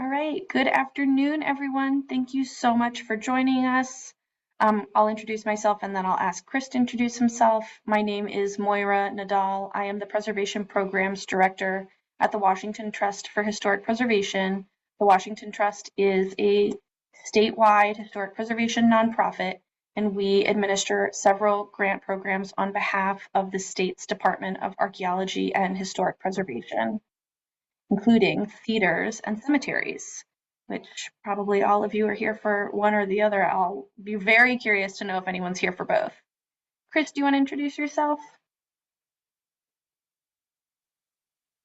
All right, good afternoon, everyone. Thank you so much for joining us. I'll introduce myself and then I'll ask Chris to introduce himself. My name is Moira Nadal. I am the Preservation Programs Director at the Washington Trust for Historic Preservation. The Washington Trust is a statewide historic preservation nonprofit, and we administer several grant programs on behalf of the state's Department of Archaeology and Historic Preservation, including theaters and cemeteries, which probably all of you are here for one or the other. I'll be very curious to know if anyone's here for both. Chris, do you want to introduce yourself?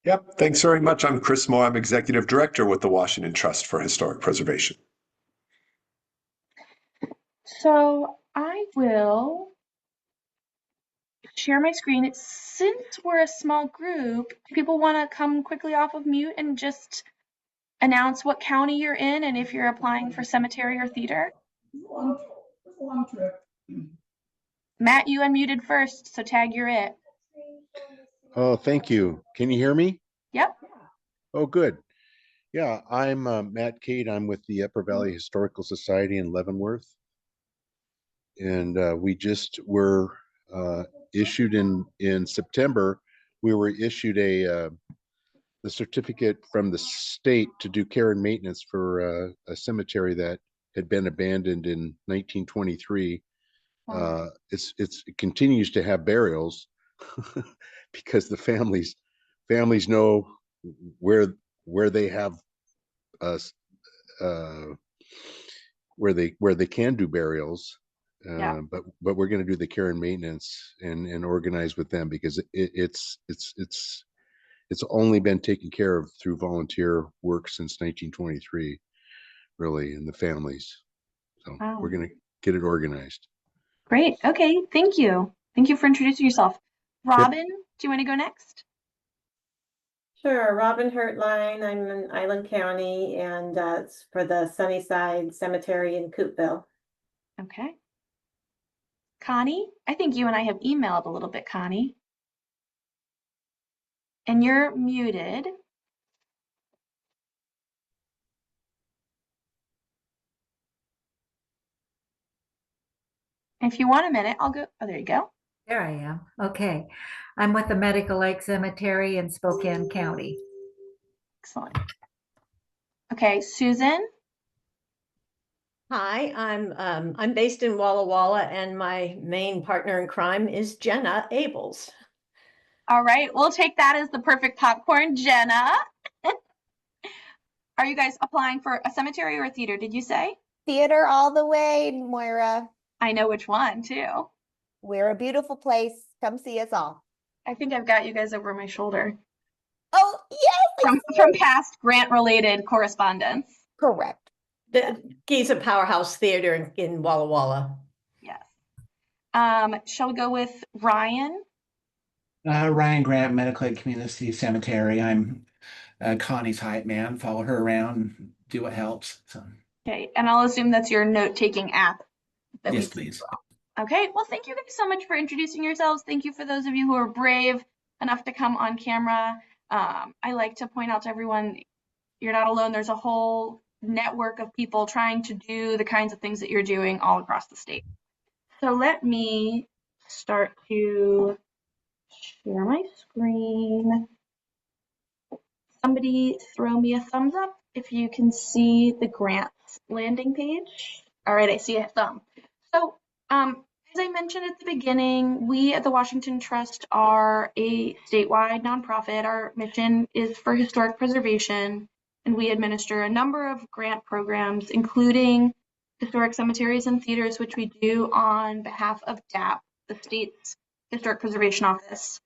Yep, thanks very much. I'm Chris Moore. I'm Executive Director with the Washington Trust for Historic Preservation. So I will share my screen. Since we're a small group, do people want to come quickly off of mute and just announce what county you're in and if you're applying for cemetery or theater? One trip. Matt, you unmuted first, so tag you're it. Oh, thank you. Can you hear me? Yep. Oh, good. Yeah, I'm Matt Cade. I'm with the Upper Valley Historical Society in Leavenworth. And we just were issued in September, we were issued the certificate from the state to do care and maintenance for a cemetery that had been abandoned in 1923. Wow. It continues to have burials because the families know where they have where they can do burials. Yeah. But we're going to do the care and maintenance and organize with them because it's only been taken care of through volunteer work since 1923, really, and the families. So Wow. we're going to get it organized. Great. Okay. Thank you. Thank you for introducing yourself. Robin, do you want to go next? Sure. Robin Hertline. I'm in Island County, and it's for the Sunnyside Cemetery in Coopville. Okay. Connie, I think you and I have emailed a little bit, Connie. And you're muted. If you want a minute, I'll go. Oh, there you go. There I am. Okay. I'm with the Medical Lake Cemetery in Spokane County. Excellent. Okay, Susan. Hi, I'm based in Walla Walla, and my main partner in crime is Jenna Abels. All right, we'll take that as the perfect popcorn, Jenna. Are you guys applying for a cemetery or a theater, did you say? Theater all the way, Moira. I know which one, too. We're a beautiful place. Come see us all. I think I've got you guys over my shoulder. Oh, yes! From past grant-related correspondence. Correct. The Giza Powerhouse Theater in Walla Walla. Yes. Shall we go with Ryan? Ryan Grant, Medical Lake Community Cemetery. I'm Connie's hype man. Follow her around, do what helps. So. Okay, and I'll assume that's your note-taking app. Yes, please. Okay, well, thank you guys so much for introducing yourselves. Thank you for those of you who are brave enough to come on camera. I like to point out to everyone, you're not alone. There's a whole network of people trying to do the kinds of things that you're doing all across the state. So let me start to share my screen. Somebody throw me a thumbs up if you can see the grants landing page. All right, I see a thumb. So as I mentioned at the beginning, we at the Washington Trust are a statewide nonprofit. Our mission is for historic preservation, and we administer a number of grant programs, including historic cemeteries and theaters, which we do on behalf of DAHP, the state's Historic Preservation Office.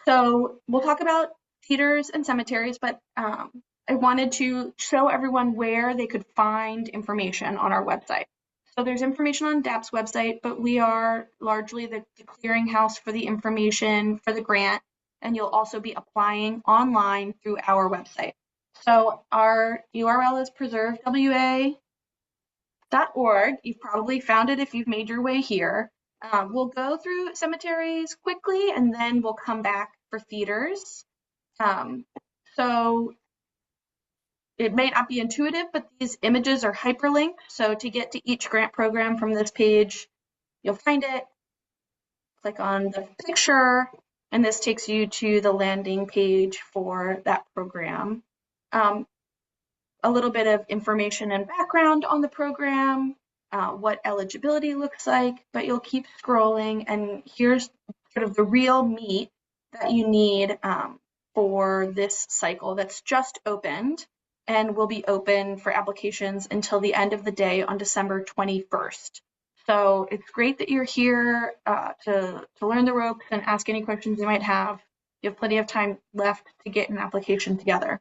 So we'll talk about theaters and cemeteries, but I wanted to show everyone where they could find information on our website. So there's information on DAHP's website, but we are largely the clearinghouse for the information for the grant, and you'll also be applying online through our website. So our URL is preservewa.org. You've probably found it if you've made your way here. We'll go through cemeteries quickly, and then we'll come back for theaters. So it may not be intuitive, but these images are hyperlinked. So to get to each grant program from this page, you'll find it, click on the picture, and this takes you to the landing page for that program. A little bit of information and background on the program, what eligibility looks like, but you'll keep scrolling, and here's sort of the real meat that you need for this cycle that's just opened and will be open for applications until the end of the day on December 21st. So it's great that you're here to learn the ropes and ask any questions you might have. You have plenty of time left to get an application together.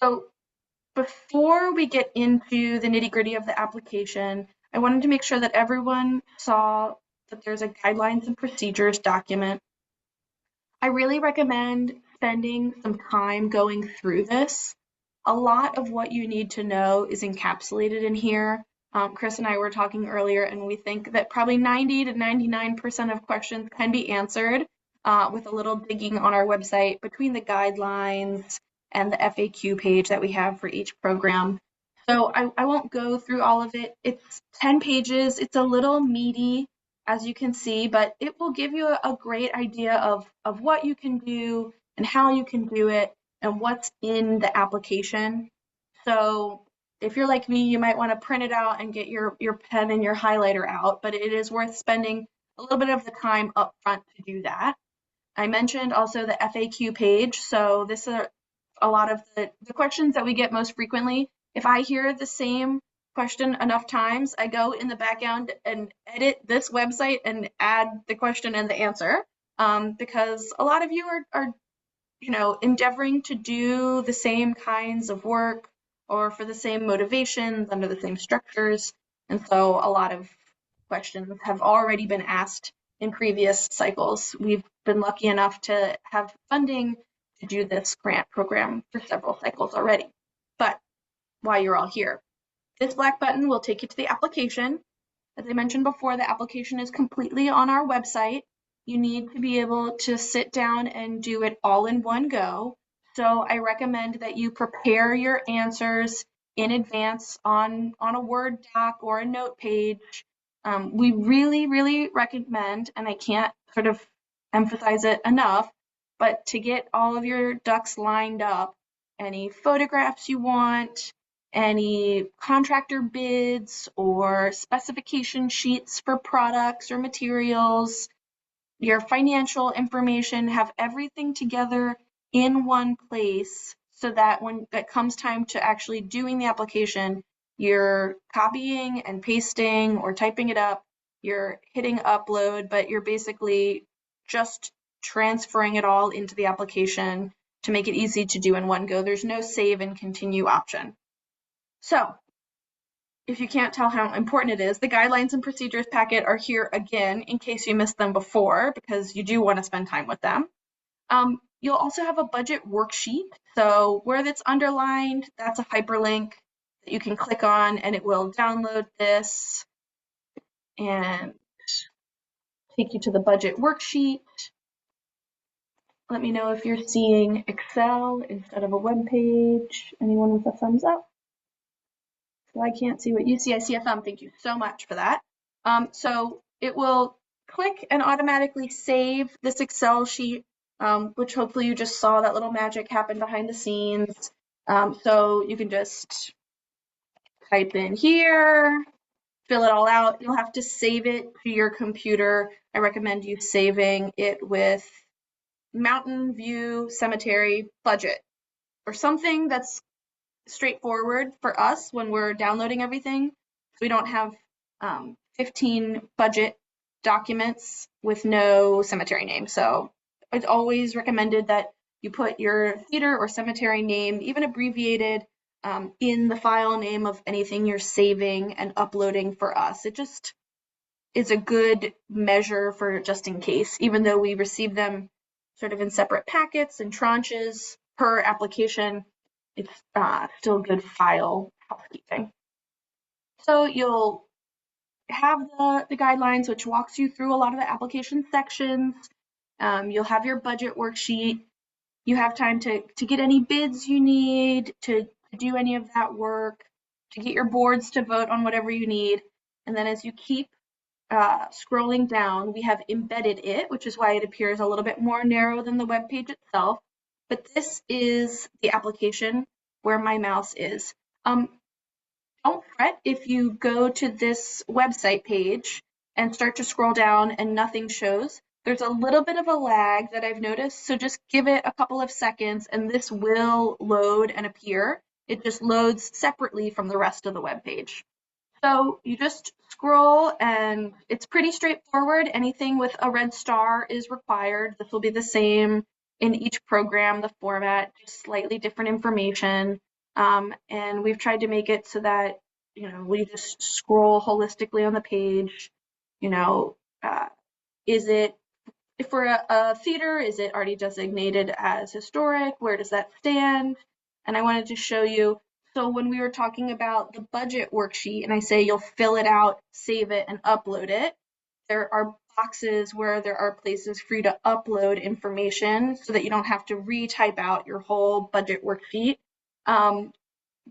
So before we get into the nitty-gritty of the application, I wanted to make sure that everyone saw that there's a guidelines and procedures document. I really recommend spending some time going through this. A lot of what you need to know is encapsulated in here. Chris and I were talking earlier, and we think that probably 90 to 99% of questions can be answered with a little digging on our website between the guidelines and the FAQ page that we have for each program. So I won't go through all of it. It's 10 pages. It's a little meaty, as you can see, but it will give you a great idea of what you can do and how you can do it and what's in the application. So if you're like me, you might want to print it out and get your pen and your highlighter out, but it is worth spending a little bit of the time up front to do that. I mentioned also the FAQ page. So this is a lot of the questions that we get most frequently. If I hear the same question enough times, I go in the background and edit this website and add the question and the answer, because a lot of you are endeavoring to do the same kinds of work or for the same motivations under the same structures. And so a lot of questions have already been asked in previous cycles. We've been lucky enough to have funding to do this grant program for several cycles already. But while you're all here, this black button will take you to the application. As I mentioned before, the application is completely on our website. You need to be able to sit down and do it all in one go. So I recommend that you prepare your answers in advance on a Word doc or a note page. We really, really recommend, and I can't sort of emphasize it enough, but to get all of your ducks lined up, any photographs you want, any contractor bids or specification sheets for products or materials, your financial information, have everything together in one place so that when it comes time to actually doing the application, you're copying and pasting or typing it up, you're hitting upload, but you're basically just transferring it all into the application to make it easy to do in one go. There's no save and continue option. So if you can't tell how important it is, the guidelines and procedures packet are here again in case you missed them before, because you do want to spend time with them. You'll also have a budget worksheet. So where that's underlined, that's a hyperlink that you can click on and it will download this and take you to the budget worksheet. Let me know if you're seeing Excel instead of a web page. Anyone with a thumbs up? So I can't see what you see. I see a thumb. Thank you so much for that. So it will click and automatically save this Excel sheet, which hopefully you just saw that little magic happen behind the scenes. So you can just type in here, fill it all out. You'll have to save it to your computer. I recommend you saving it with Mountain View Cemetery Budget or something that's straightforward for us when we're downloading everything. We don't have 15 budget documents with no cemetery name. So it's always recommended that you put your theater or cemetery name, even abbreviated, in the file name of anything you're saving and uploading for us. It just is a good measure for just in case, even though we receive them sort of in separate packets and tranches per application. It's still good file housekeeping. So you'll have the guidelines, which walks you through a lot of the application sections. You'll have your budget worksheet. You have time to get any bids you need, to to do any of that work, to get your boards to vote on whatever you need. And then as you keep scrolling down, we have embedded it, which is why it appears a little bit more narrow than the web page itself. But this is the application where my mouse is. Don't fret if you go to this website page and start to scroll down and nothing shows. There's a little bit of a lag that I've noticed, so just give it a couple of seconds and this will load and appear. It just loads separately from the rest of the web page. So you just scroll and it's pretty straightforward. Anything with a red star is required. This will be the same in each program, the format, just slightly different information. And we've tried to make it so that, we just scroll holistically on the page. Is it, if we're a theater, is it already designated as historic? Where does that stand? And I wanted to show you. So when we were talking about the budget worksheet and I say you'll fill it out, save it, and upload it, there are boxes where there are places for you to upload information so that you don't have to retype out your whole budget worksheet.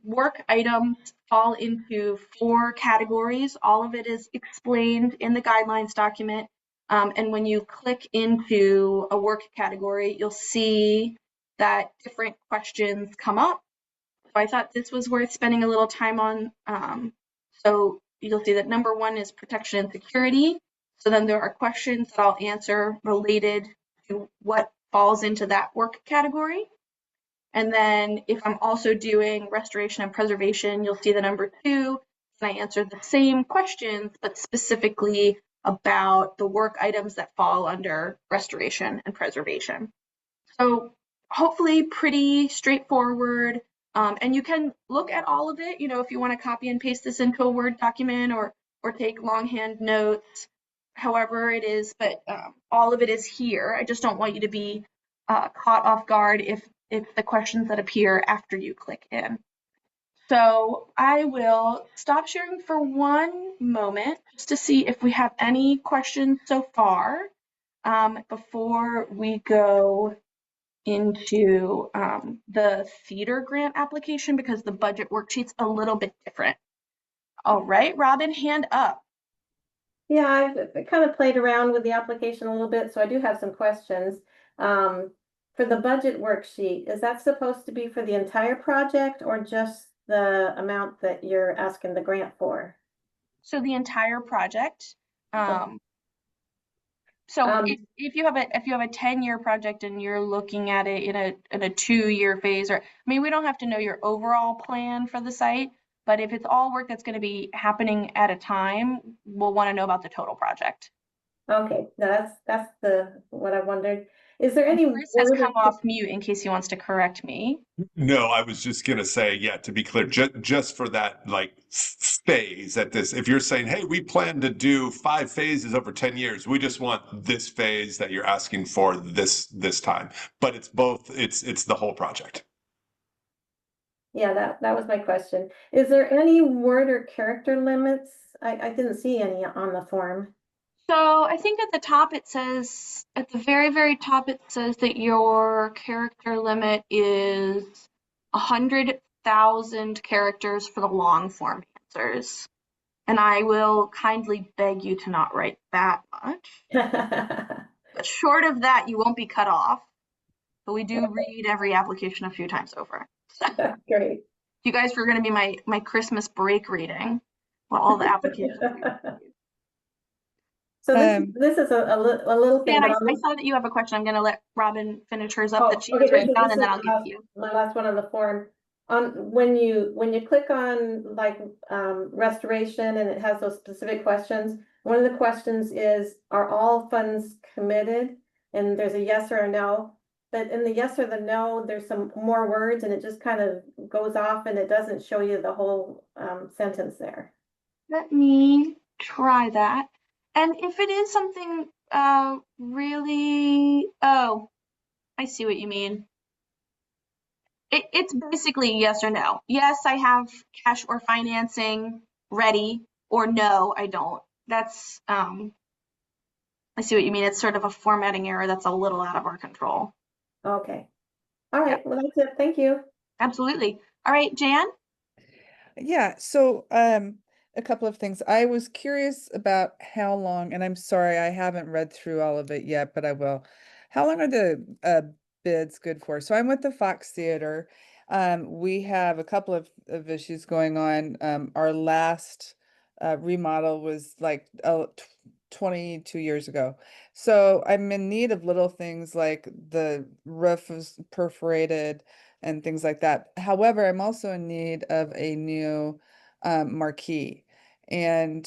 Work items fall into 4 categories. All of it is explained in the guidelines document. And when you click into a work category, you'll see that different questions come up. So I thought this was worth spending a little time on. So you'll see that number 1 is protection and security. So then there are questions that I'll answer related to what falls into that work category. And then if I'm also doing restoration and preservation, you'll see the number 2, and I answer the same questions, but specifically about the work items that fall under restoration and preservation. So hopefully pretty straightforward. And you can look at all of it, if you want to copy and paste this into a Word document or take longhand notes, however it is, but all of it is here. I just don't want you to be caught off guard if it's the questions that appear after you click in. So I will stop sharing for one moment just to see if we have any questions so far before we go into the theater grant application, because the budget worksheet's a little bit different. All right, Robin, hand up. Yeah, I've kind of played around with the application a little bit, so I do have some questions. For the budget worksheet, is that supposed to be for the entire project or just the amount that you're asking the grant for? So the entire project. Okay. So if you have a 10-year project and you're looking at it in a 2-year phase, or we don't have to know your overall plan for the site, but if it's all work that's going to be happening at a time, we'll want to know about the total project. Okay, that's what I wondered. Is there any Chris has come off mute in case he wants to correct me. No, I was just going to say, to be clear, just for that phase at this, if you're saying, hey, we plan to do 5 phases over 10 years, we just want this phase that you're asking for this time, but it's both, it's the whole project. Yeah, that was my question. Is there any word or character limits? I didn't see any on the form. So I think at the top it says, at the very, very top, it says that your character limit is 100,000 characters for the long form answers. And I will kindly beg you to not write that much. But short of that, you won't be cut off. But we do read every application a few times over. So Great. you guys were going to be my Christmas break reading while all the applications are So this is a little thing. Dan, I saw that you have a question. I'm going to let Robin finish hers up that she has written down, and then I'll get to you. My last one on the form. When you click on restoration and it has those specific questions, one of the questions is, are all funds committed? And there's a yes or a no. But in the yes or the no, there's some more words and it just kind of goes off and it doesn't show you the whole sentence there. Let me try that. And if it is something really, oh, I see what you mean. It's basically yes or no. Yes, I have cash or financing ready, or no, I don't. That's, I see what you mean. It's sort of a formatting error that's a little out of our control. Okay. All right. Yeah. Well, that's it. Thank you. Absolutely. All right, Jan? Yeah, so a couple of things. I was curious about how long, and I'm sorry, I haven't read through all of it yet, but I will. How long are the bids good for? So I'm with the Fox Theater. We have a couple of issues going on. Our last remodel was like 22 years ago. So I'm in need of little things like the roof was perforated and things like that. However, I'm also in need of a new marquee. And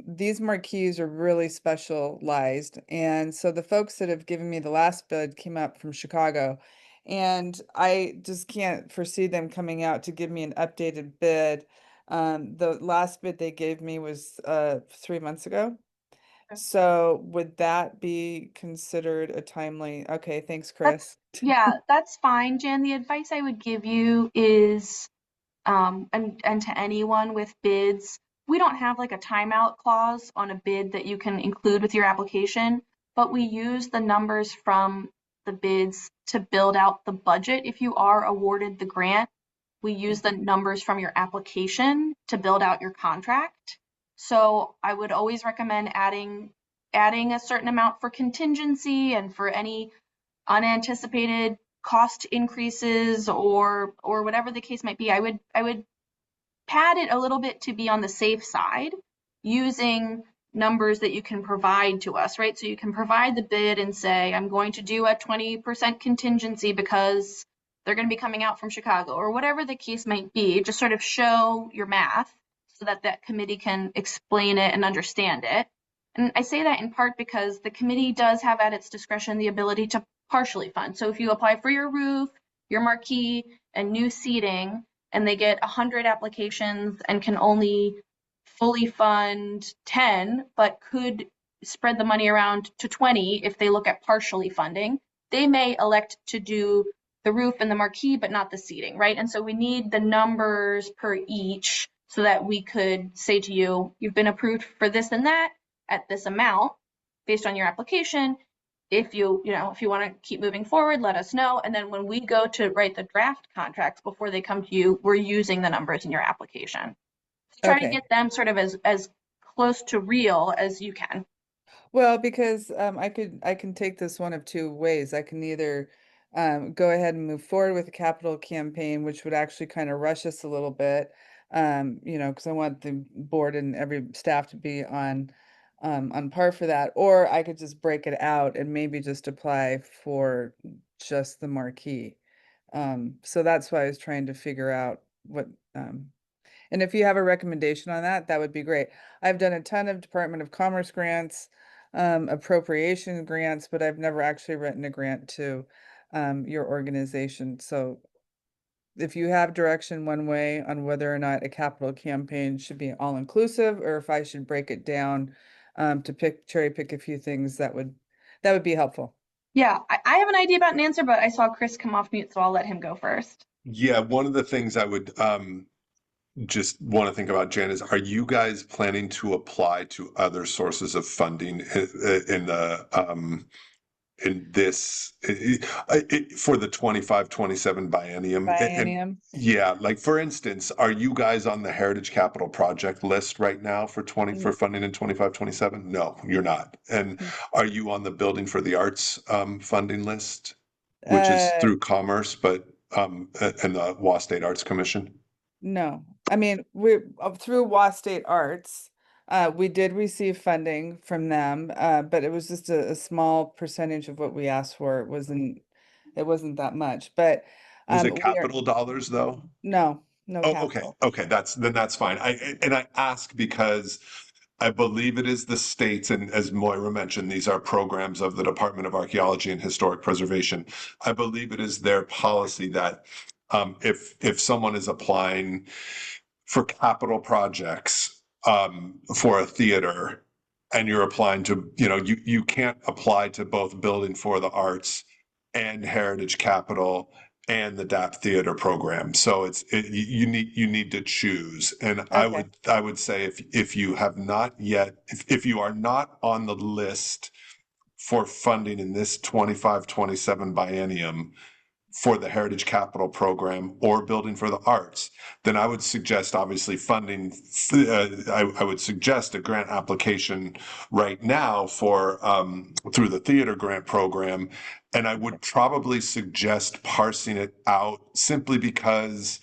these marquees are really specialized. And so the folks that have given me the last bid came up from Chicago. And I just can't foresee them coming out to give me an updated bid. The last bid they gave me was 3 months ago. So would that be considered a timely? Okay, thanks, Chris. Yeah, that's fine, Jan. The advice I would give you is, and to anyone with bids, we don't have like a timeout clause on a bid that you can include with your application, but we use the numbers from the bids to build out the budget. If you are awarded the grant, we use the numbers from your application to build out your contract. So I would always recommend adding a certain amount for contingency and for any unanticipated cost increases or whatever the case might be. I would pad it a little bit to be on the safe side using numbers that you can provide to us, right? So you can provide the bid and say, I'm going to do a 20% contingency because they're going to be coming out from Chicago or whatever the case might be. Just sort of show your math so that that committee can explain it and understand it. And I say that in part because the committee does have at its discretion the ability to partially fund. So if you apply for your roof, your marquee, and new seating, and they get 100 applications and can only fully fund 10, but could spread the money around to 20 if they look at partially funding, they may elect to do the roof and the marquee, but not the seating, right? And so we need the numbers per each so that we could say to you, you've been approved for this and that at this amount based on your application. If you want to keep moving forward, let us know. And then when we go to write the draft contracts before they come to you, we're using the numbers in your application. So try to Okay. get them sort of as close to real as you can. Well, because I can take this one of two ways. I can either go ahead and move forward with a capital campaign, which would actually kind of rush us a little bit, because I want the board and every staff to be on par for that. Or I could just break it out and maybe just apply for just the marquee. So that's why I was trying to figure out what. And if you have a recommendation on that, that would be great. I've done a ton of Department of Commerce grants, appropriation grants, but I've never actually written a grant to your organization. So if you have direction one way on whether or not a capital campaign should be all inclusive, or if I should break it down to cherry pick a few things, that would be helpful. Yeah, I have an idea about an answer, but I saw Chris come off mute, so I'll let him go first. Yeah, one of the things I would just want to think about, Jan, is are you guys planning to apply to other sources of funding in the in this for the 25-27 biennium? Biennium? Yeah, like for instance, are you guys on the Heritage Capital Project list right now for funding in 25-27? No, you're not. And are you on the Building for the Arts funding list, which is through Commerce, but and the WA State Arts Commission? No, I mean, we're through WA State Arts. We did receive funding from them, but it was just a small percentage of what we asked for. It wasn't that much, but Was it we are, capital dollars though? no Oh, okay. capital. Okay. That's fine. I ask because I believe it is the states, and as Moira mentioned, these are programs of the Department of Archaeology and Historic Preservation. I believe it is their policy that if someone is applying for capital projects for a theater, and you're applying to, you can't apply to both Building for the Arts and Heritage Capital and the DAHP theater program. So you need to choose. And Okay. I would say if you have not yet, if you are not on the list for funding in this 25-27 biennium for the Heritage Capital Program or Building for the Arts, then I would suggest obviously funding. I would suggest a grant application right now for through the theater grant program, and I would probably suggest parsing it out simply because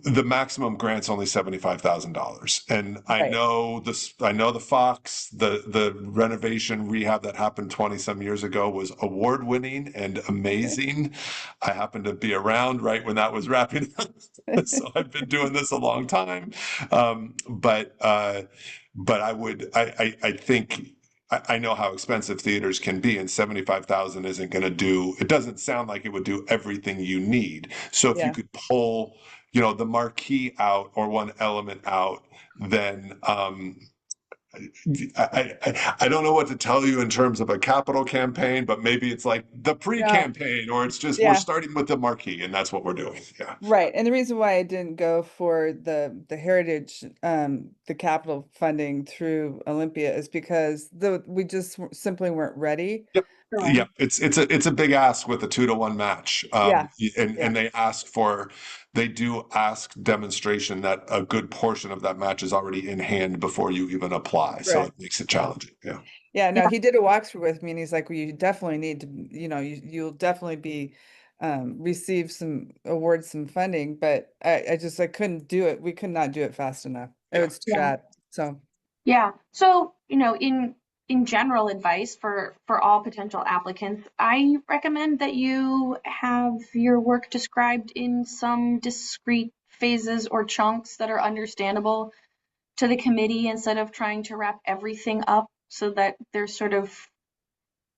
the maximum grant's only $75,000, and I Right. know this. I know the Fox, the renovation rehab that happened 20 some years ago was award winning and amazing. I happened to be around right when that was wrapping up, so I've been doing this a long time. But I think. I know how expensive theaters can be, and 75,000 isn't going to do. It doesn't sound like it would do everything you need. So if you Yeah. could pull, the marquee out or one element out, then I don't know what to tell you in terms of a capital campaign, but maybe it's like the No, pre-campaign, or it's just we're yeah, starting with the marquee, and that's what we're doing. Yeah. right. And the reason why I didn't go for the heritage, the capital funding through Olympia is because we just simply weren't ready. Yep. Sure. Yeah, it's a big ask with a 2-to-1 match. Yeah. And Yeah. they do ask demonstration that a good portion of that match is already in hand before you even apply. So Correct. it makes it challenging. Yeah. Yeah, no, Yeah. he did a walkthrough with me and he's like, well, you definitely need to, you'll definitely be receive some awards, some funding, but I couldn't do it. We could not do it fast enough. It Yeah. was too Yeah. bad. So Yeah. So, in general advice for all potential applicants, I recommend that you have your work described in some discrete phases or chunks that are understandable to the committee instead of trying to wrap everything up so that they're sort of,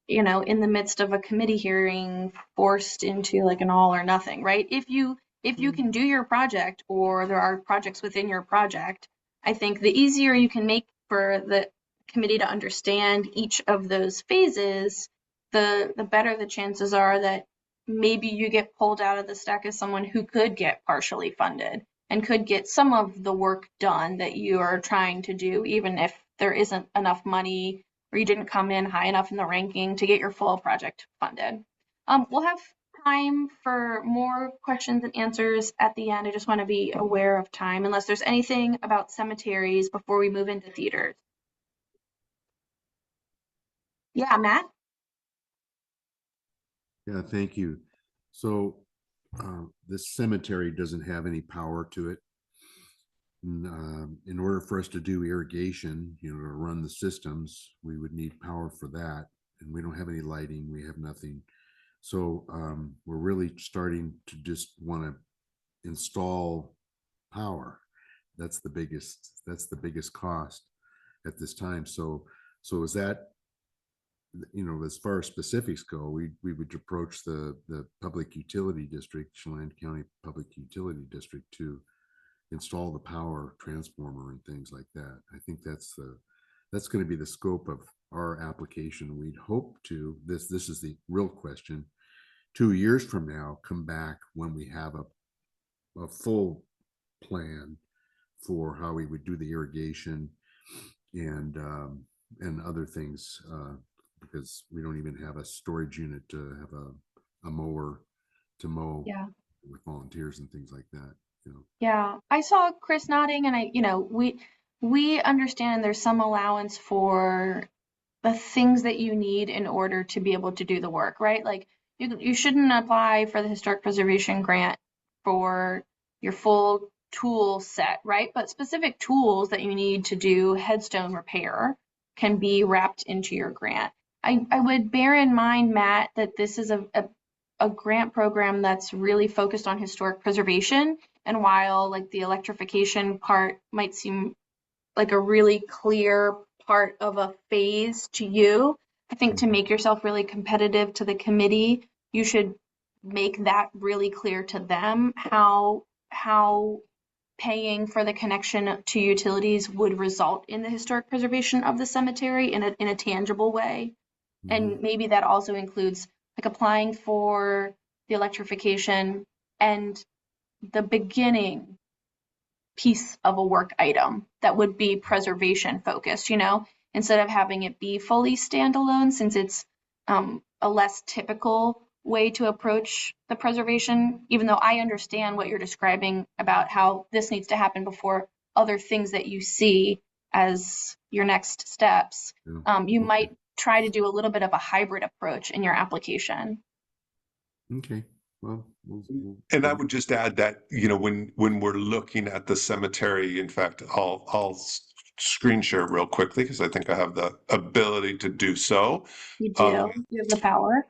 in the midst of a committee hearing forced into like an all or nothing, right? If you can do your project or there are projects within your project, I think the easier you can make for the committee to understand each of those phases, the better the chances are that maybe you get pulled out of the stack as someone who could get partially funded and could get some of the work done that you are trying to do, even if there isn't enough money or you didn't come in high enough in the ranking to get your full project funded. We'll have time for more questions and answers at the end. I just want to be aware of time, unless there's anything about cemeteries before we move into theaters. Yeah, Matt? Yeah, thank you. So this cemetery doesn't have any power to it. In order for us to do irrigation, to run the systems, we would need power for that. And we don't have any lighting, we have nothing. So we're really starting to just want to install power. That's the biggest cost at this time. So is that, as far as specifics go, we would approach the public utility district, Chelan County Public Utility District, to install the power transformer and things like that. I think that's going to be the scope of our application. We'd hope to, this is the real question, 2 years from now, come back when we have a full plan for how we would do the irrigation and other things, because we don't even have a storage unit to have a mower to mow with volunteers and things like that. Yeah, I saw Chris nodding, and we understand there's some allowance for the things that you need in order to be able to do the work, right? Like you shouldn't apply for the historic preservation grant for your full tool set, right? But specific tools that you need to do headstone repair can be wrapped into your grant. I would bear in mind, Matt, that this is a grant program that's really focused on historic preservation. And while like the electrification part might seem like a really clear part of a phase to you, I think to make yourself really competitive to the committee, you should make that really clear to them how paying for the connection to utilities would result in the historic preservation of the cemetery in a tangible way. And maybe that also includes like applying for the electrification and the beginning piece of a work item that would be preservation focused, instead of having it be fully standalone, since it's a less typical way to approach the preservation, even though I understand what you're describing about how this needs to happen before other things that you see as your next steps. You might try to do a little bit of a hybrid approach in your application. Okay. Well, And I would just add that, you know, when we're looking at the cemetery, in fact, I'll screen share real quickly because I think I have the ability to do so. You do. You have the power.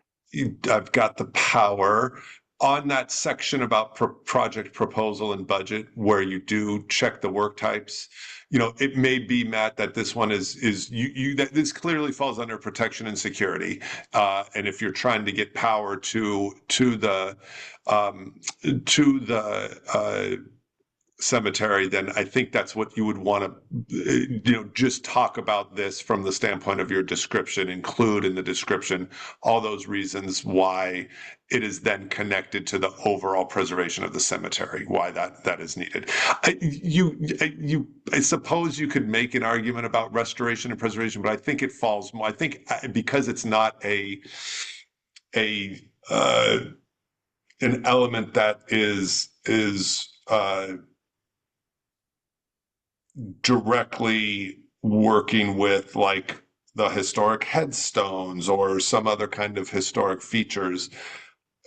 I've got the power on that section about project proposal and budget where you do check the work types. You know, it may be, Matt, that this one is that this clearly falls under protection and security. And if you're trying to get power to the cemetery, then I think that's what you would want to, you know, just talk about this from the standpoint of your description, include in the description all those reasons why it is then connected to the overall preservation of the cemetery, why that is needed. I suppose you could make an argument about restoration and preservation, but I think it falls more, I think because it's not an element that is directly working with like the historic headstones or some other kind of historic features.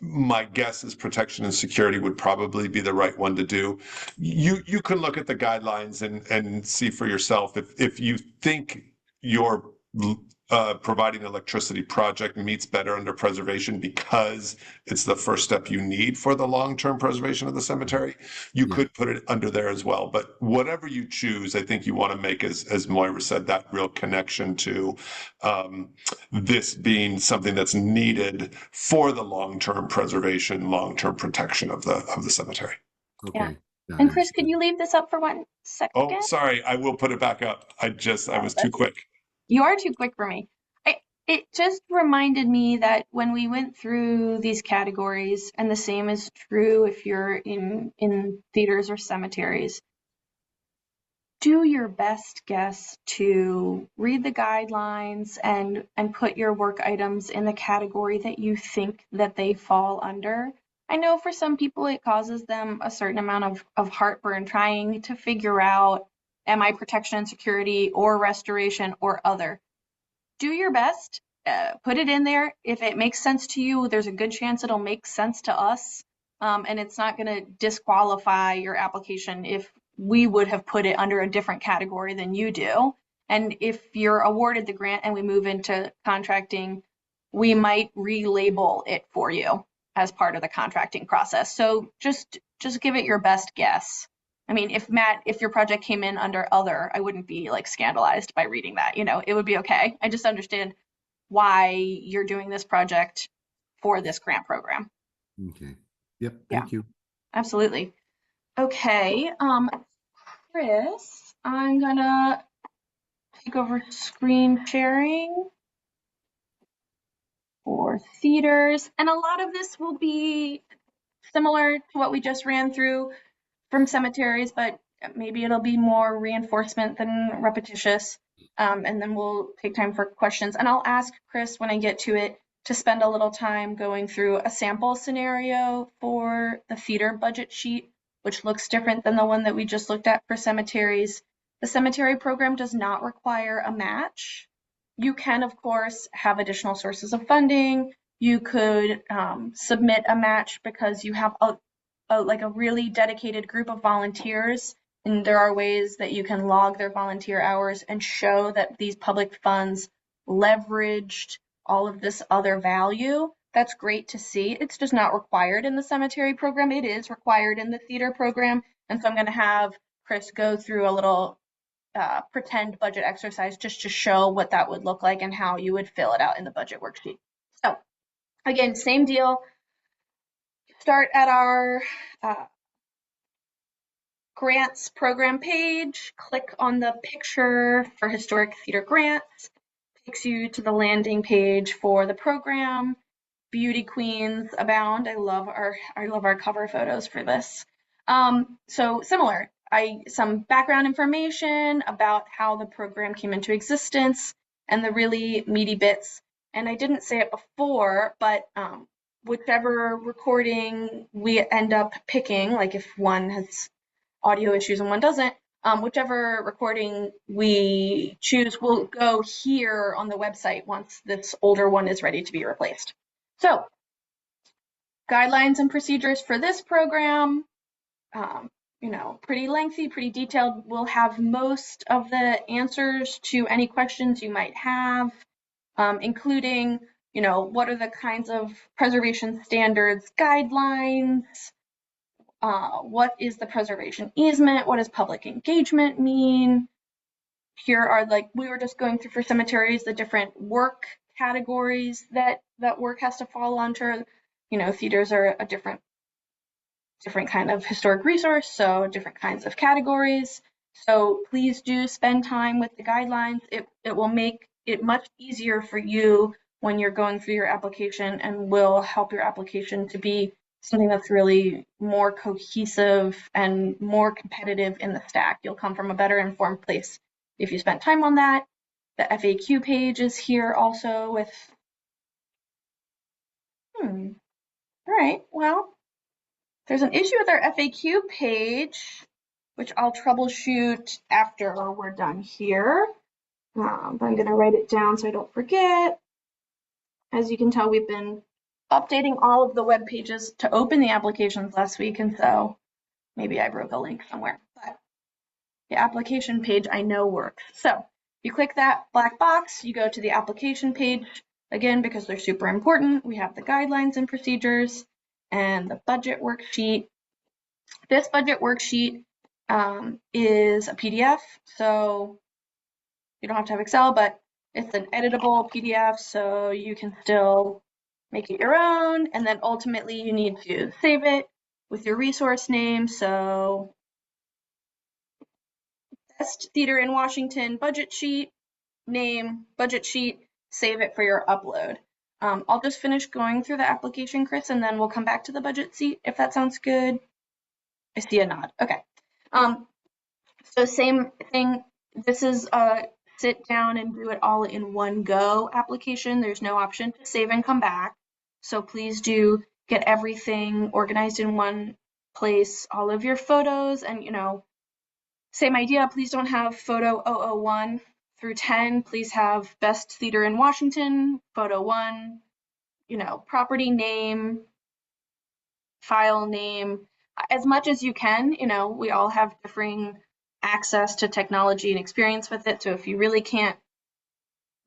My guess is protection and security would probably be the right one to do. You can look at the guidelines and see for yourself if you think your providing electricity project meets better under preservation because it's the first step you need for the long-term preservation of the cemetery. You could put it under there as well, but whatever you choose, I think you want to make, as Moira said, that real connection to this being something that's needed for the long-term preservation, long-term protection of the cemetery. Okay. Yeah. And Chris, could you leave this up for 1 second? Oh, sorry, I will put it back up. I was too quick. You are too quick for me. It just reminded me that when we went through these categories, and the same is true if you're in theaters or cemeteries, do your best guess to read the guidelines and put your work items in the category that you think that they fall under. I know for some people it causes them a certain amount of heartburn trying to figure out, am I protection and security or restoration or other? Do your best, put it in there. If it makes sense to you, there's a good chance it'll make sense to us. And it's not going to disqualify your application if we would have put it under a different category than you do. And if you're awarded the grant and we move into contracting, we might relabel it for you as part of the contracting process. So just give it your best guess. I mean, if your project came in under other, I wouldn't be like scandalized by reading that, you know, it would be okay. I just understand why you're doing this project for this grant program. Okay. Yep. Thank you. Absolutely. Okay. Chris, I'm gonna take over screen sharing for theaters. And a lot of this will be similar to what we just ran through from cemeteries, but maybe it'll be more reinforcement than repetitious. And then we'll take time for questions. And I'll ask Chris when I get to it to spend a little time going through a sample scenario for the theater budget sheet, which looks different than the one that we just looked at for cemeteries. The cemetery program does not require a match. You can, of course, have additional sources of funding. You could submit a match because you have a really dedicated group of volunteers, and there are ways that you can log their volunteer hours and show that these public funds leveraged all of this other value. That's great to see. It's just not required in the cemetery program. It is required in the theater program. And so I'm going to have Chris go through a little pretend budget exercise just to show what that would look like and how you would fill it out in the budget worksheet. So again, same deal. Start at our grants program page, click on the picture for historic theater grants, takes you to the landing page for the program. Beauty queens abound. I love our cover photos for this. So similar, some background information about how the program came into existence and the really meaty bits. And I didn't say it before, but whichever recording we end up picking, like if one has audio issues and one doesn't, whichever recording we choose will go here on the website once this older one is ready to be replaced. So, guidelines and procedures for this program, pretty lengthy, pretty detailed. We'll have most of the answers to any questions you might have, including, what are the kinds of preservation standards guidelines, what is the preservation easement, what does public engagement mean. Here are, like we were just going through for cemeteries, the different work categories that work has to fall under. Theaters are a different kind of historic resource, so different kinds of categories. So please do spend time with the guidelines. It will make it much easier for you when you're going through your application, and will help your application to be something that's really more cohesive and more competitive in the stack. You'll come from a better informed place if you spent time on that. The FAQ page is here also with, all right, well, there's an issue with our FAQ page, which I'll troubleshoot after we're done here. But I'm going to write it down so I don't forget. As you can tell, we've been updating all of the web pages to open the applications last week, and so maybe I broke a link somewhere. But the application page I know works. So you click that black box, you go to the application page. Again, because they're super important, we have the guidelines and procedures and the budget worksheet. This budget worksheet is a PDF, so you don't have to have Excel, but it's an editable PDF, so you can still make it your own. And then ultimately you need to save it with your resource name. So Best Theater in Washington budget sheet, name, budget sheet, save it for your upload. I'll just finish going through the application, Chris, and then we'll come back to the budget sheet if that sounds good. I see a nod. Okay. So same thing. This is a sit down and do it all in one go application. There's no option to save and come back. So please do get everything organized in one place, all of your photos, and same idea. Please don't have photo 001 through 10. Please have Best Theater in Washington, photo 1, property name, file name, as much as you can. We all have differing access to technology and experience with it. So if you really can't,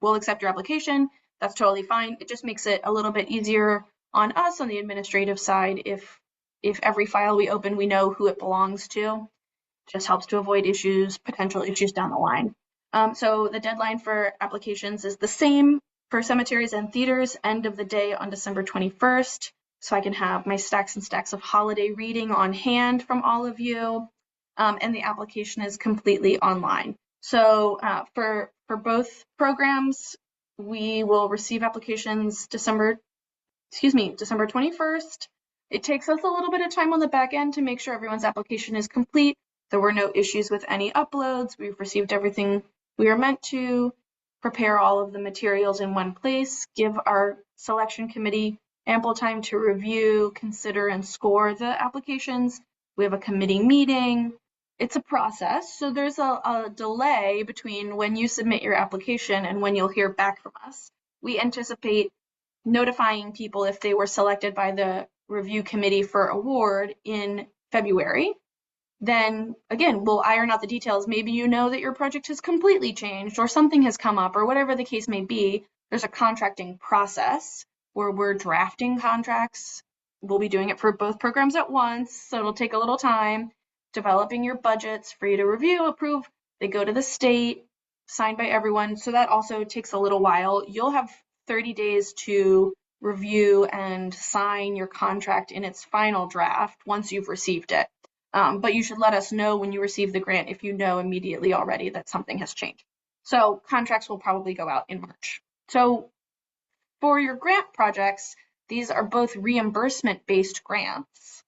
we'll accept your application. That's totally fine. It just makes it a little bit easier on us on the administrative side if every file we open, we know who it belongs to. Just helps to avoid potential issues down the line. So the deadline for applications is the same for cemeteries and theaters, end of the day on December 21st. So I can have my stacks and stacks of holiday reading on hand from all of you. And the application is completely online. So for both programs, we will receive applications December 21st. It takes us a little bit of time on the back end to make sure everyone's application is complete. There were no issues with any uploads. We've received everything we are meant to, prepare all of the materials in one place, give our selection committee ample time to review, consider, and score the applications. We have a committee meeting. It's a process, so there's a delay between when you submit your application and when you'll hear back from us. We anticipate notifying people if they were selected by the review committee for award in February. Then again, we'll iron out the details. Maybe you know that your project has completely changed or something has come up or whatever the case may be. There's a contracting process where we're drafting contracts. We'll be doing it for both programs at once, so it'll take a little time. Developing your budgets for you to review, approve. They go to the state, signed by everyone. So that also takes a little while. You'll have 30 days to review and sign your contract in its final draft once you've received it. But you should let us know when you receive the grant if you know immediately already that something has changed. So contracts will probably go out in March. So for your grant projects, these are both reimbursement-based grants,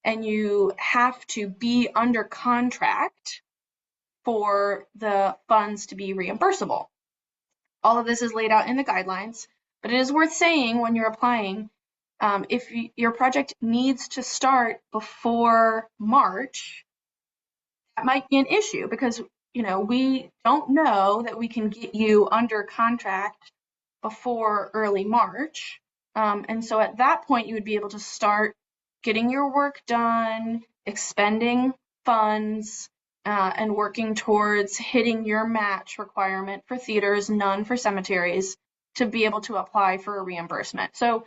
and you have to be under contract for the funds to be reimbursable. All of this is laid out in the guidelines, but it is worth saying when you're applying, If your project needs to start before March, that might be an issue because, we don't know that we can get you under contract before early March. And so at that point, you would be able to start getting your work done, expending funds, and working towards hitting your match requirement for theaters, none for cemeteries, to be able to apply for a reimbursement. So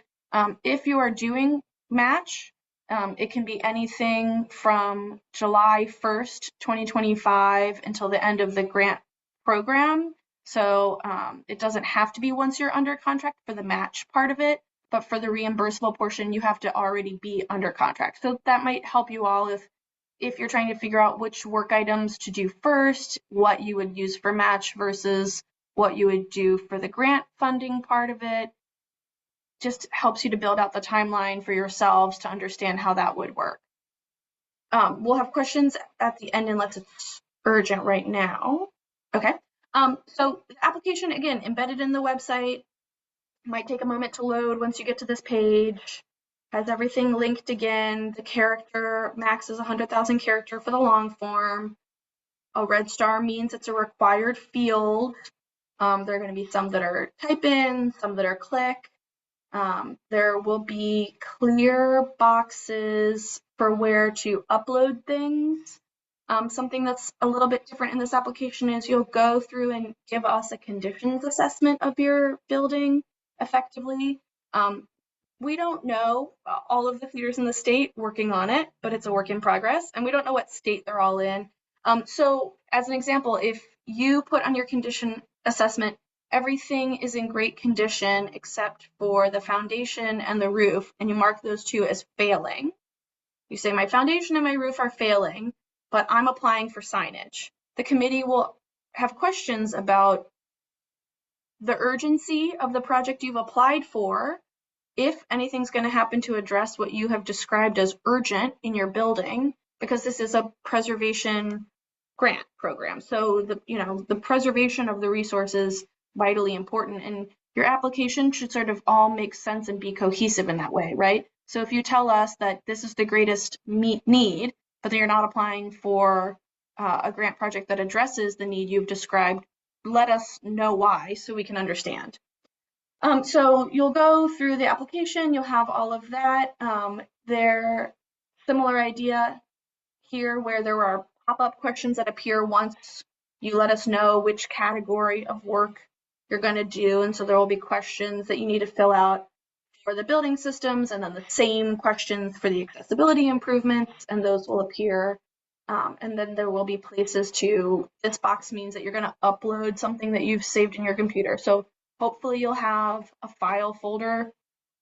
if you are doing match, it can be anything from July 1st, 2025 until the end of the grant program. So it doesn't have to be once you're under contract for the match part of it, but for the reimbursable portion, you have to already be under contract. So that might help you all if you're trying to figure out which work items to do first, what you would use for match versus what you would do for the grant funding part of it. Just helps you to build out the timeline for yourselves to understand how that would work. We'll have questions at the end unless it's urgent right now. Okay. So the application, again, embedded in the website, might take a moment to load once you get to this page. Has everything linked again. The character max is 100,000 character for the long form. A red star means it's a required field. There are going to be some that are type in, some that are click. There will be clear boxes for where to upload things. Something that's a little bit different in this application is you'll go through and give us a conditions assessment of your building effectively. We don't know all of the theaters in the state working on it, but it's a work in progress, and we don't know what state they're all in. So as an example, if you put on your condition assessment, everything is in great condition except for the foundation and the roof, and you mark those two as failing. You say, my foundation and my roof are failing, but I'm applying for signage. The committee will have questions about the urgency of the project you've applied for, if anything's going to happen to address what you have described as urgent in your building, because this is a preservation grant program. So the preservation of the resource is vitally important, and your application should sort of all make sense and be cohesive in that way, right? So if you tell us that this is the greatest need, but then you're not applying for a grant project that addresses the need you've described, let us know why so we can understand. So you'll go through the application, you'll have all of that. There, similar idea here where there are pop-up questions that appear once you let us know which category of work you're going to do. And so there will be questions that you need to fill out for the building systems, and then the same questions for the accessibility improvements, and those will appear. And then there will be places this box means that you're going to upload something that you've saved in your computer. So hopefully you'll have a file folder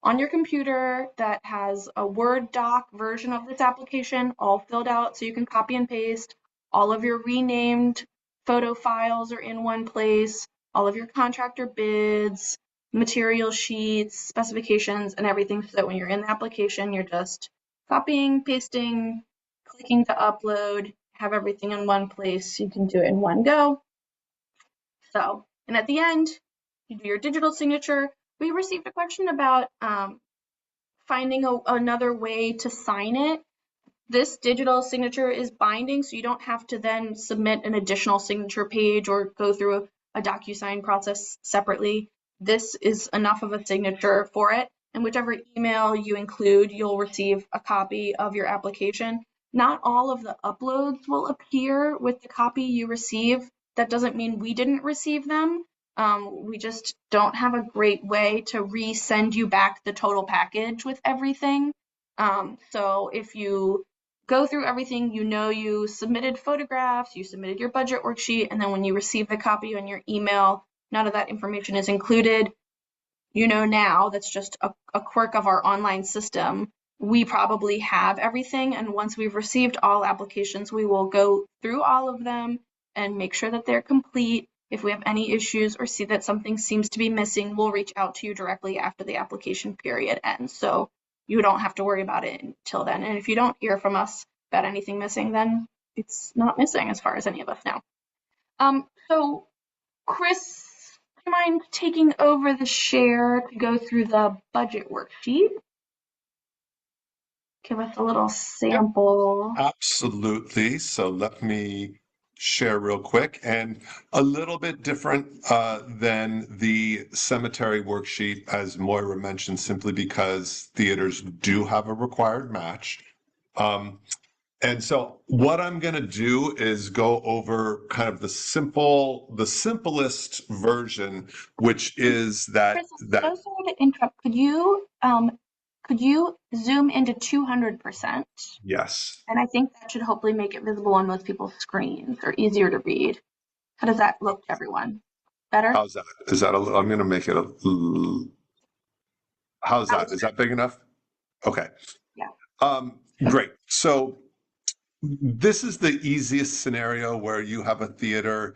on your computer that has a Word doc version of this application all filled out so you can copy and paste. All of your renamed photo files are in one place, all of your contractor bids, material sheets, specifications, and everything, so that when you're in the application, you're just copying, pasting, clicking to upload, have everything in one place. You can do it in one go. So, and at the end, you do your digital signature. We received a question about finding another way to sign it. This digital signature is binding, so you don't have to then submit an additional signature page or go through a DocuSign process separately. This is enough of a signature for it, and whichever email you include, you'll receive a copy of your application. Not all of the uploads will appear with the copy you receive. That doesn't mean we didn't receive them. We just don't have a great way to resend you back the total package with everything. So if you go through everything, you submitted photographs, you submitted your budget worksheet, and then when you receive the copy on your email, none of that information is included. Now that's just a quirk of our online system. We probably have everything, and once we've received all applications, we will go through all of them and make sure that they're complete. If we have any issues or see that something seems to be missing, we'll reach out to you directly after the application period ends. So you don't have to worry about it until then. And if you don't hear from us about anything missing, then it's not missing as far as any of us know. So Chris, do you mind taking over the share to go through the budget worksheet? give us a little sample? Absolutely. So let me share real quick, and a little bit different than the cemetery worksheet, as Moira mentioned, simply because theaters do have a required match. And so what I'm going to do is go over kind of the simplest version, which is that Chris, I'm so sorry to interrupt. Could you zoom into 200%? yes. And I think that should hopefully make it visible on most people's screens or easier to read. How does that look to everyone? Better? How's that? Is that a little, I'm going to make it how's that? Is that big enough? Okay. Yeah. Great. So this is the easiest scenario where you have a theater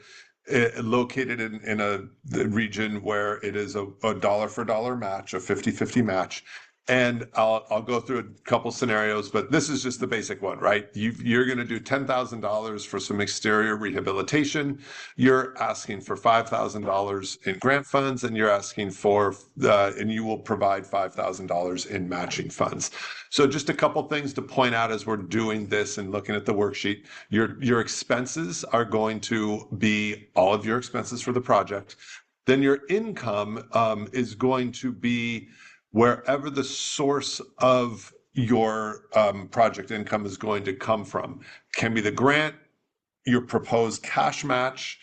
located in the region where it is a dollar for dollar match, a 50-50 match. And I'll go through a couple scenarios, but this is just the basic one, right? You're going to do $10,000 for some exterior rehabilitation. You're asking for $5,000 in grant funds, and you're asking for, and you will provide $5,000 in matching funds. So just a couple things to point out as we're doing this and looking at the worksheet. Your expenses are going to be all of your expenses for the project. Then your income is going to be wherever the source of your project income is going to come from. Can be the grant, your proposed cash match,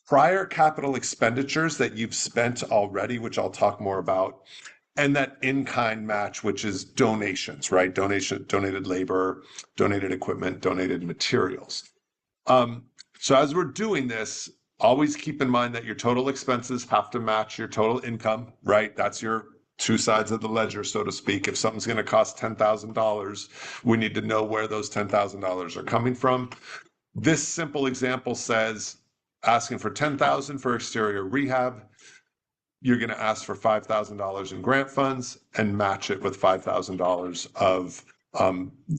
prior capital expenditures that you've spent already, which I'll talk more about, and that in-kind match, which is donations, right? Donated labor, donated equipment, donated materials. So as we're doing this, always keep in mind that your total expenses have to match your total income, right? That's your two sides of the ledger, so to speak. If something's going to cost $10,000, we need to know where those $10,000 are coming from. This simple example says asking for $10,000 for exterior rehab. You're going to ask for $5,000 in grant funds and match it with $5,000 of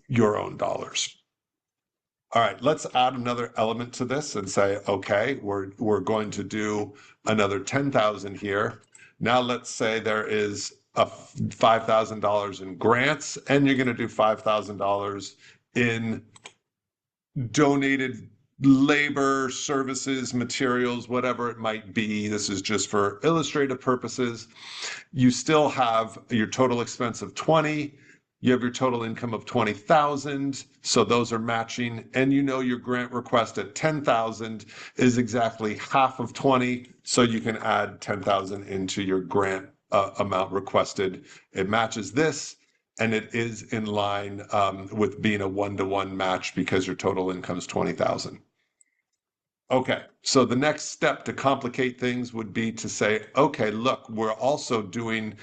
your own dollars. All right, let's add another element to this and say, okay, we're going to do another 10,000 here. Now let's say there is a $5,000 in grants, and you're going to do $5,000 in donated labor, services, materials, whatever it might be. This is just for illustrative purposes. You still have your total expense of 20. You have your total income of 20,000. So those are matching. And you know your grant request at 10,000 is exactly half of 20. So you can add 10,000 into your grant amount requested. It matches this, and it is in line with being a one-to-one match because your total income is 20,000. Okay, so the next step to complicate things would be to say, okay, look, we're also doing,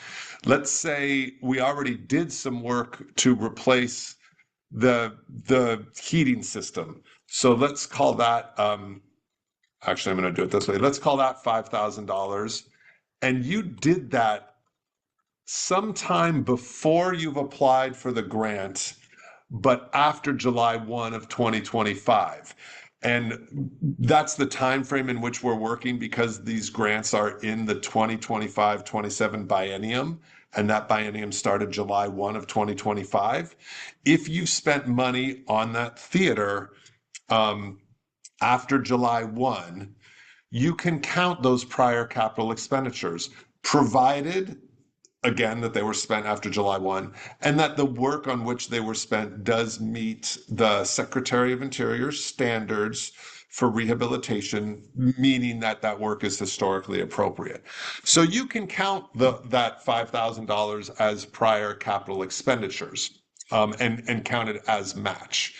let's say we already did some work to replace the heating system. So let's call that, actually, I'm going to do it this way. Let's call that $5,000. And you did that sometime before you've applied for the grant, but after July 1 of 2025. And that's the time frame in which we're working because these grants are in the 2025-27 biennium, and that biennium started July 1 of 2025. If you spent money on that theater after July 1, you can count those prior capital expenditures, provided again, that they were spent after July 1, and that the work on which they were spent does meet the Secretary of Interior's standards for rehabilitation, meaning that that work is historically appropriate. So you can count that $5,000 as prior capital expenditures and count it as match.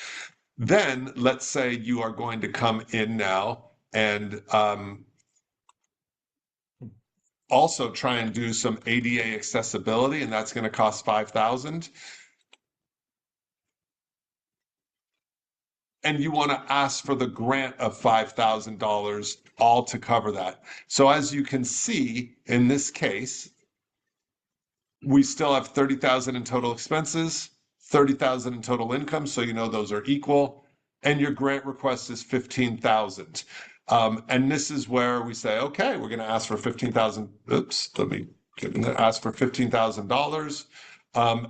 Then let's say you are going to come in now and also try and do some ADA accessibility, and that's going to cost $5,000. And you want to ask for the grant of $5,000 all to cover that. So as you can see, in this case, we still have 30,000 in total expenses, 30,000 in total income. So you know those are equal. And your grant request is 15,000. And this is where we say, okay, we're going to ask for 15,000. Oops, let me get in there. Ask for $15,000.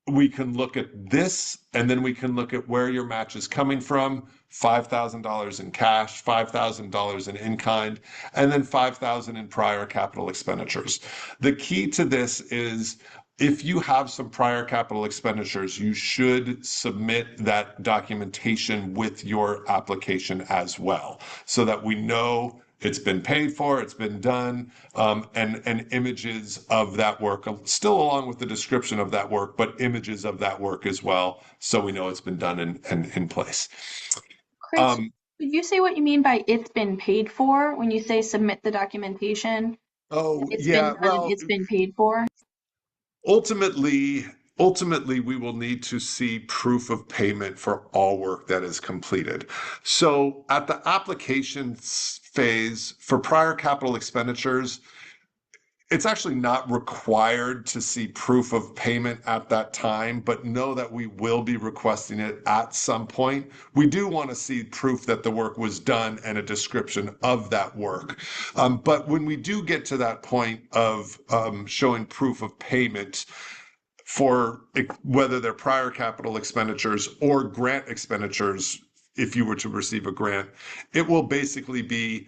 we can look at this, and then we can look at where your match is coming from, $5,000 in cash, $5,000 in kind, and then $5,000 in prior capital expenditures. The key to this is if you have some prior capital expenditures, you should submit that documentation with your application as well, so that we know it's been paid for, it's been done, and images of that work, still along with the description of that work, but images of that work as well, so we know it's been done and in place. Chris, could you say what you mean by it's been paid for when you say submit the documentation? Oh, It's yeah, been done and it's been paid for? Ultimately, we will need to see proof of payment for all work that is completed. So at the application phase for prior capital expenditures, it's actually not required to see proof of payment at that time, but know that we will be requesting it at some point. We do want to see proof that the work was done and a description of that work. But when we do get to that point of showing proof of payment, for whether they're prior capital expenditures or grant expenditures, if you were to receive a grant, it will basically be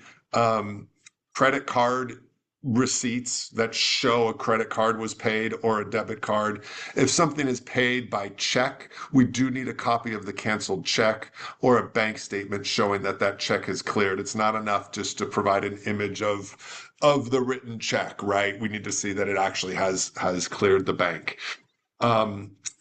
credit card receipts that show a credit card was paid or a debit card. If something is paid by check, we do need a copy of the canceled check or a bank statement showing that that check is cleared. It's not enough just to provide an image of the written check, right? We need to see that it actually has cleared the bank.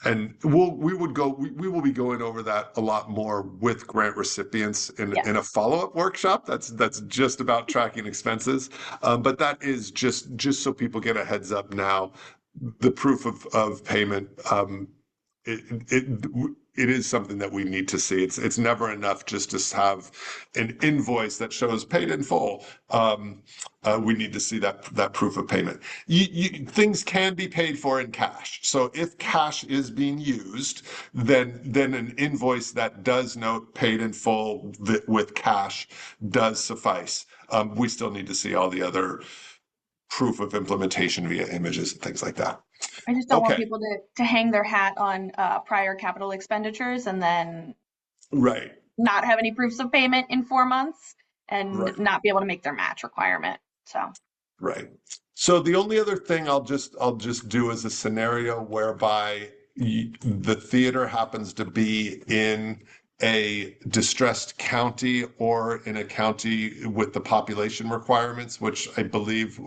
And we will be going over that a lot more with grant recipients in a follow-up workshop. That's just about tracking expenses. But that is just so people get a heads up now. The proof of payment, it is something that we need to see. It's never enough just to have an invoice that shows paid in full. We need to see that proof of payment. Things can be paid for in cash. So if cash is being used, then an invoice that does note paid in full with cash does suffice. We still need to see all the other proof of implementation via images and things like that. I just don't want people to hang their hat on prior capital expenditures and then not have any proofs of payment in 4 months and not be able to make their match requirement. So So the only other thing I'll just do is a scenario whereby the theater happens to be in a distressed county or in a county with the population requirements, which I believe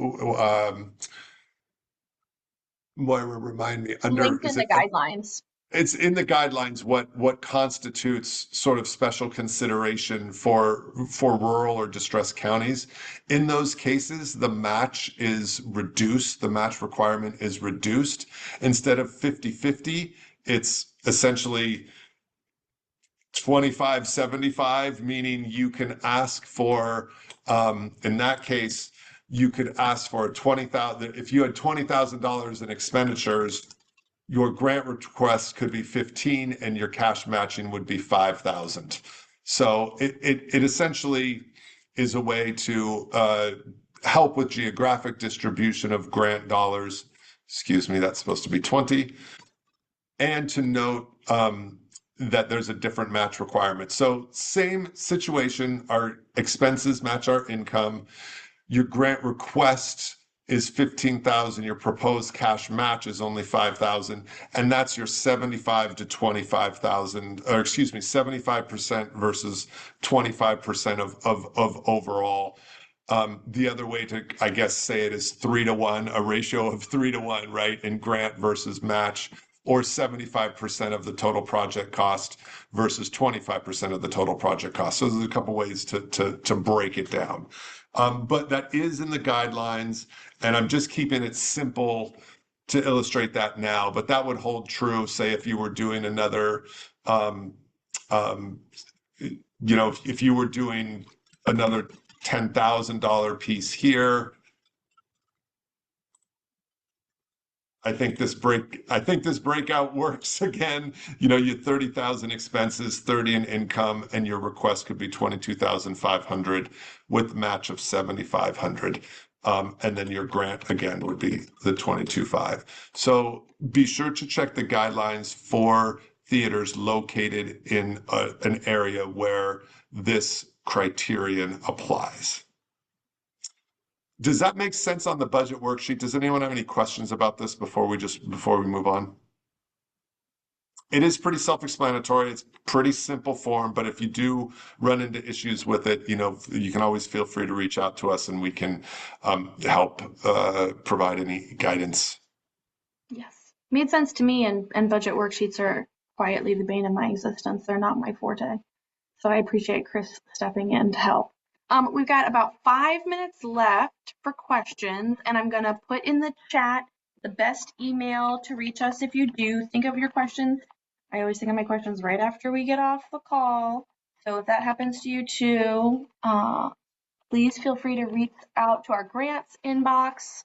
Moira, remind me, linked in the guidelines. It's in the guidelines what constitutes sort of special consideration for rural or distressed counties. In those cases, the match is reduced. The match requirement is reduced. Instead of 50-50, it's essentially 25-75, meaning you can ask for, in that case, you could ask for $20,000. If you had $20,000 in expenditures, your grant request could be 15 and your cash matching would be 5,000. So it essentially is a way to help with geographic distribution of grant dollars. Excuse me, that's supposed to be 20. And to note that there's a different match requirement. So same situation, our expenses match our income. Your grant request is 15,000. Your proposed cash match is only 5,000, and that's your 75 to 25,000, or excuse me, 75% versus 25% of overall. The other way to, I guess, say it is 3-to-1, a ratio of 3-to-1, right, in grant versus match, or 75% of the total project cost versus 25% of the total project cost. So there's a couple ways to break it down. But that is in the guidelines, and I'm just keeping it simple to illustrate that now. But that would hold true, say, if you were doing another, if you were doing another $10,000 piece here. I think this breakout works again. You had 30,000 expenses, 30 in income, and your request could be 22,500 with match of 7,500. And then your grant again would be the 22.5. So be sure to check the guidelines for theaters located in an area where this criterion applies. Does that make sense on the budget worksheet? Does anyone have any questions about this before we move on? It is pretty self-explanatory. It's pretty simple form, but if you do run into issues with it, you can always feel free to reach out to us and we can help provide any guidance. Yes, made sense to me, and budget worksheets are quietly the bane of my existence. They're not my forte. So I appreciate Chris stepping in to help. We've got about 5 minutes left for questions, and I'm going to put in the chat the best email to reach us if you do think of your questions. I always think of my questions right after we get off the call. So if that happens to you too, please feel free to reach out to our grants inbox.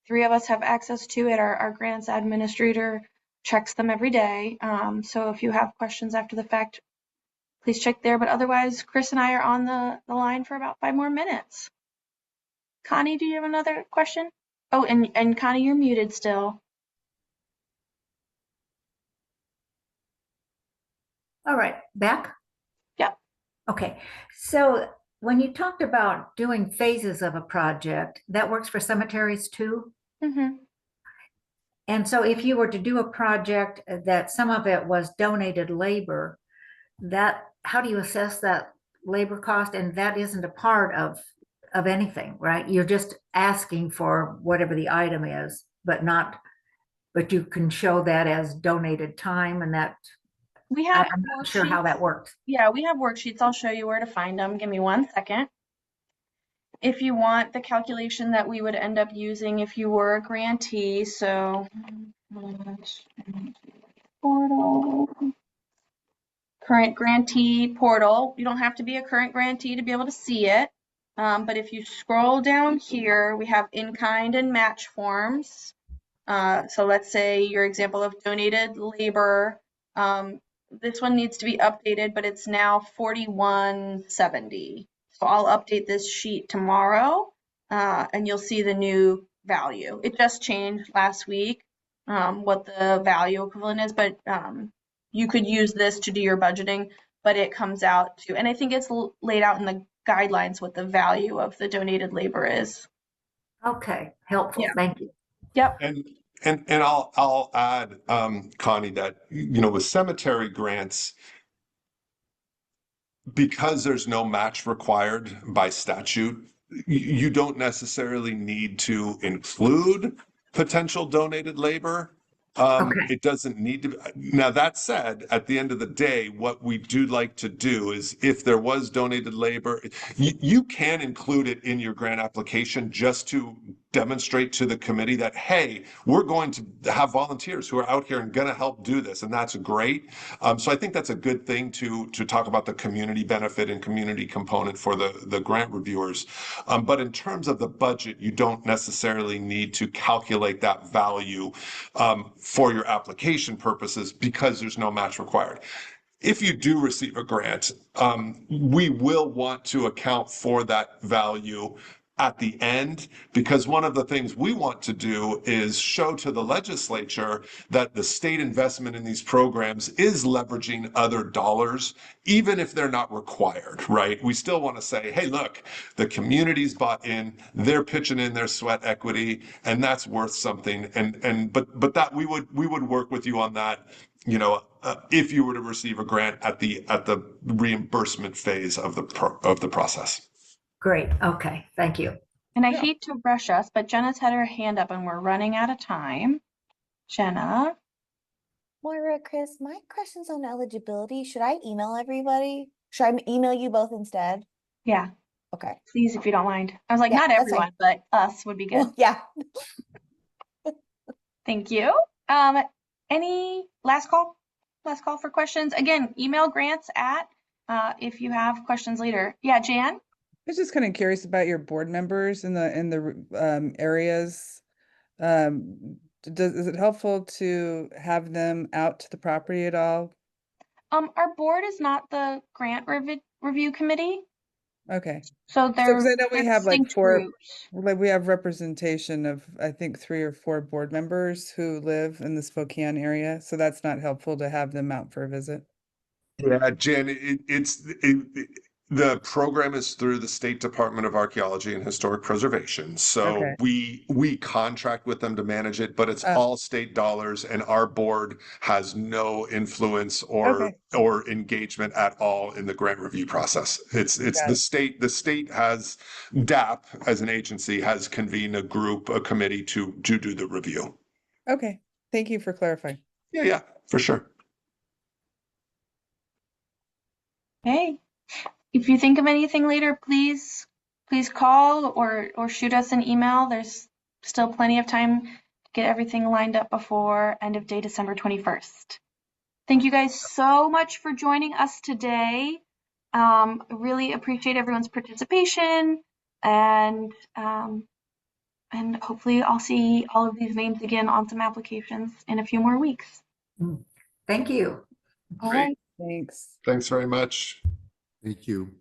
3 of us have access to it. Our grants administrator checks them every day. So if you have questions after the fact, please check there. But otherwise, Chris and I are on the line for about 5 more minutes. Connie, do you have another question? Oh, and Connie, you're muted still. All right, back? Yep. Okay, so when you talked about doing phases of a project, that works for cemeteries too? Mm-hmm. And so if you were to do a project that some of it was donated labor, how do you assess that labor cost? And that isn't a part of anything, right? You're just asking for whatever the item is, but you can show that as donated time, and that We have I'm not sure how that works. Yeah, we have worksheets. I'll show you where to find them. Give me 1 second. If you want the calculation that we would end up using if you were a grantee, so portal, current grantee portal. You don't have to be a current grantee to be able to see it. But if you scroll down here, we have in-kind and match forms. So let's say your example of donated labor. This one needs to be updated, but it's now $41.70. So I'll update this sheet tomorrow, and you'll see the new value. It just changed last week, what the value equivalent is, but you could use this to do your budgeting, but it comes out to, and I think it's laid out in the guidelines what the value of the donated labor is. Okay, helpful. Yeah. Thank you. Yep. And I'll add, Connie, that with cemetery grants, because there's no match required by statute, you don't necessarily need to include potential donated labor. It doesn't need to. Now, that said, at the end of the day, what we do like to do is if there was donated labor, you can include it in your grant application just to demonstrate to the committee that, hey, we're going to have volunteers who are out here and going to help do this. And that's great. So I think that's a good thing to talk about the community benefit and community component for the grant reviewers. But in terms of the budget, you don't necessarily need to calculate that value for your application purposes because there's no match required. If you do receive a grant, we will want to account for that value at the end, because one of the things we want to do is show to the legislature that the state investment in these programs is leveraging other dollars, even if they're not required, right? We still want to say, hey, look, the community's bought in, they're pitching in their sweat equity, and that's worth something. But that we would work with you on that, if you were to receive a grant at the reimbursement phase of the process. Great. Okay. Thank you. And I hate to rush us, but Jenna's had her hand up and we're running out of time. Jenna? Moira, Chris, my question's on eligibility. Should I email everybody? Should I email you both instead? Yeah. Okay. Please, if you don't mind. I was like, Yeah, not that's everyone, but us would be good. Well, yeah. Thank you. Any last call? Last call for questions? Again, email grants at if you have questions later. Yeah, Jan? I was just kind of curious about your board members in the areas. Is it helpful to have them out to the property at all? Our board is not the grant review committee. Okay. So So, they're 'cause I know we have like distinct 4, groups. like we have representation of, I think, 3 or 4 board members who live in the Spokane area. So that's not helpful to have them out for a visit. Yeah, Jen, the program is through the State Department of Archaeology and Historic Preservation. So Okay. we contract with them to manage it, but it's all state dollars, and our board has no influence Okay. or engagement at all in the grant review process. It's Got the it. state. The state has DAHP as an agency has convened a committee to do the review. Okay. Thank you for clarifying. Yeah, for sure. Hey, if you think of anything later, please call or shoot us an email. There's still plenty of time to get everything lined up before end of day December 21st. Thank you guys so much for joining us today. Really appreciate everyone's participation, and hopefully I'll see all of these names again on some applications in a few more weeks. Thank you. All Great. right. Thanks. Thanks very much. Thank you.